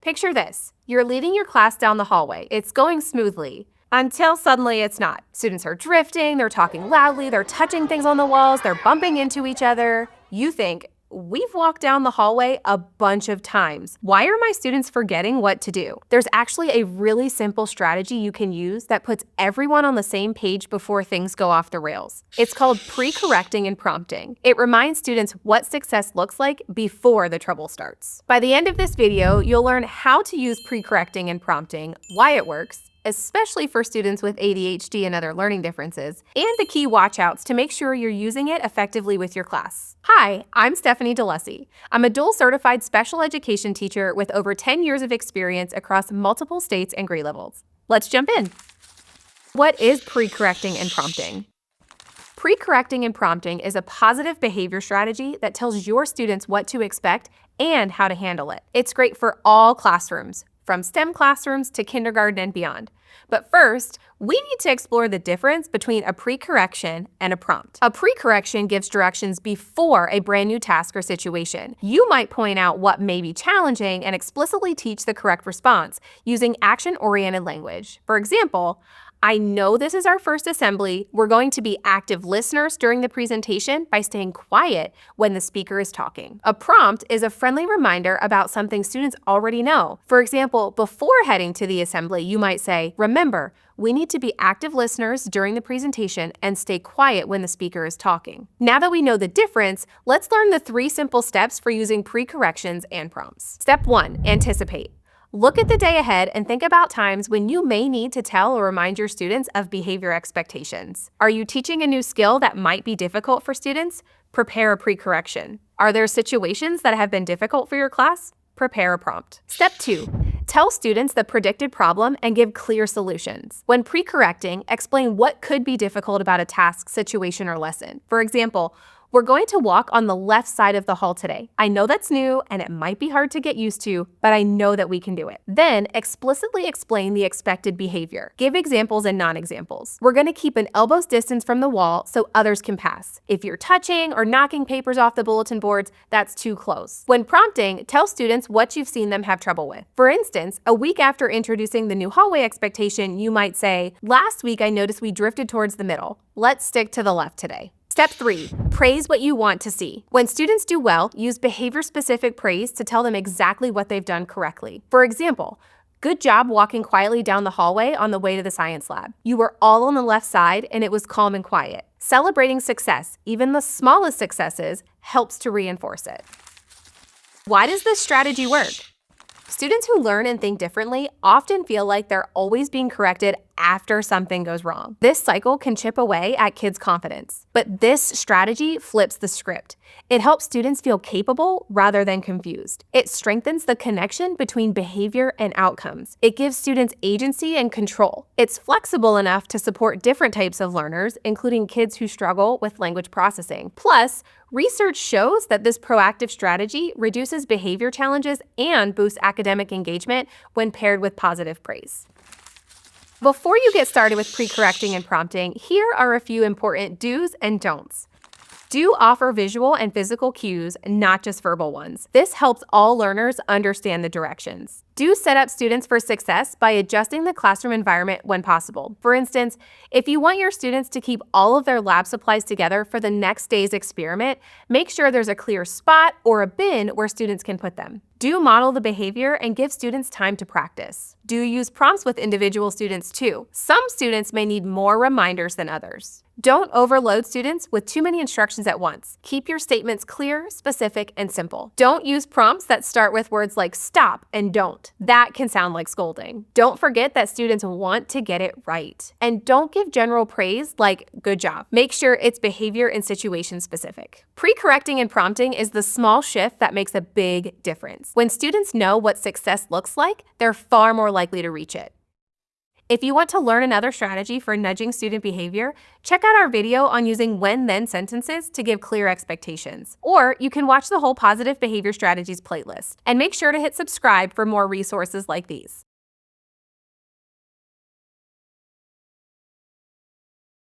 Picture this. You're leading your class down the hallway. It's going smoothly. Until suddenly it's not. Students are drifting, they're talking loudly, they're touching things on the walls, they're bumping into each other. You think, we've walked down the hallway a bunch of times. Why are my students forgetting what to do? There's actually a really simple strategy you can use that puts everyone on the same page before things go off the rails. It's called pre-correcting and prompting. It reminds students what success looks like before the trouble starts. By the end of this video, you'll learn how to use pre-correcting and prompting, why it works, especially for students with ADHD and other learning differences, and the key watch-outs to make sure you're using it effectively with your class. Hi, I'm Stephanie DeLussey. I'm a dual certified special education teacher with over 10 years of experience across multiple states and grade levels. Let's jump in. What is pre-correcting and prompting? Pre-correcting and prompting is a positive behavior strategy that tells your students what to expect and how to handle it. It's great for all classrooms, from STEM classrooms to kindergarten and beyond. But first, we need to explore the difference between a pre-correction and a prompt. A pre-correction gives directions before a brand new task or situation. You might point out what may be challenging and explicitly teach the correct response using action-oriented language. For example, I know this is our first assembly. We're going to be active listeners during the presentation by staying quiet when the speaker is talking. A prompt is a friendly reminder about something students already know. For example, before heading to the assembly, you might say, remember, we need to be active listeners during the presentation and stay quiet when the speaker is talking. Now that we know the difference, let's learn the 3 simple steps for using pre-corrections and prompts. Step 1, anticipate. Look at the day ahead and think about times when you may need to tell or remind your students of behavior expectations. Are you teaching a new skill that might be difficult for students? Prepare a pre-correction. Are there situations that have been difficult for your class? Prepare a prompt. Step 2, tell students the predicted problem and give clear solutions. When pre-correcting, explain what could be difficult about a task, situation, or lesson. For example, we're going to walk on the left side of the hall today. I know that's new and it might be hard to get used to, but I know that we can do it. Then explicitly explain the expected behavior. Give examples and non-examples. We're going to keep an elbow's distance from the wall so others can pass. If you're touching or knocking papers off the bulletin boards, that's too close. When prompting, tell students what you've seen them have trouble with. For instance, a week after introducing the new hallway expectation, you might say, last week I noticed we drifted towards the middle. Let's stick to the left today. Step 3, praise what you want to see. When students do well, use behavior-specific praise to tell them exactly what they've done correctly. For example, good job walking quietly down the hallway on the way to the science lab. You were all on the left side and it was calm and quiet. Celebrating success, even the smallest successes, helps to reinforce it. Why does this strategy work? Students who learn and think differently often feel like they're always being corrected after something goes wrong. This cycle can chip away at kids' confidence. But this strategy flips the script. It helps students feel capable rather than confused. It strengthens the connection between behavior and outcomes. It gives students agency and control. It's flexible enough to support different types of learners, including kids who struggle with language processing. Plus, research shows that this proactive strategy reduces behavior challenges and boosts academic engagement when paired with positive praise. Before you get started with pre-correcting and prompting, here are a few important do's and don'ts. Do offer visual and physical cues, not just verbal ones. This helps all learners understand the directions. Do set up students for success by adjusting the classroom environment when possible. For instance, if you want your students to keep all of their lab supplies together for the next day's experiment, make sure there's a clear spot or a bin where students can put them. Do model the behavior and give students time to practice. Do use prompts with individual students too. Some students may need more reminders than others. Don't overload students with too many instructions at once. Keep your statements clear, specific, and simple. Don't use prompts that start with words like stop and don't. That can sound like scolding. Don't forget that students want to get it right. And don't give general praise like good job. Make sure it's behavior and situation specific. Pre-correcting and prompting is the small shift that makes a big difference. When students know what success looks like, they're far more likely to reach it. If you want to learn another strategy for nudging student behavior, check out our video on using when-then sentences to give clear expectations. Or you can watch the whole Positive Behavior Strategies playlist. And make sure to hit subscribe for more resources like these.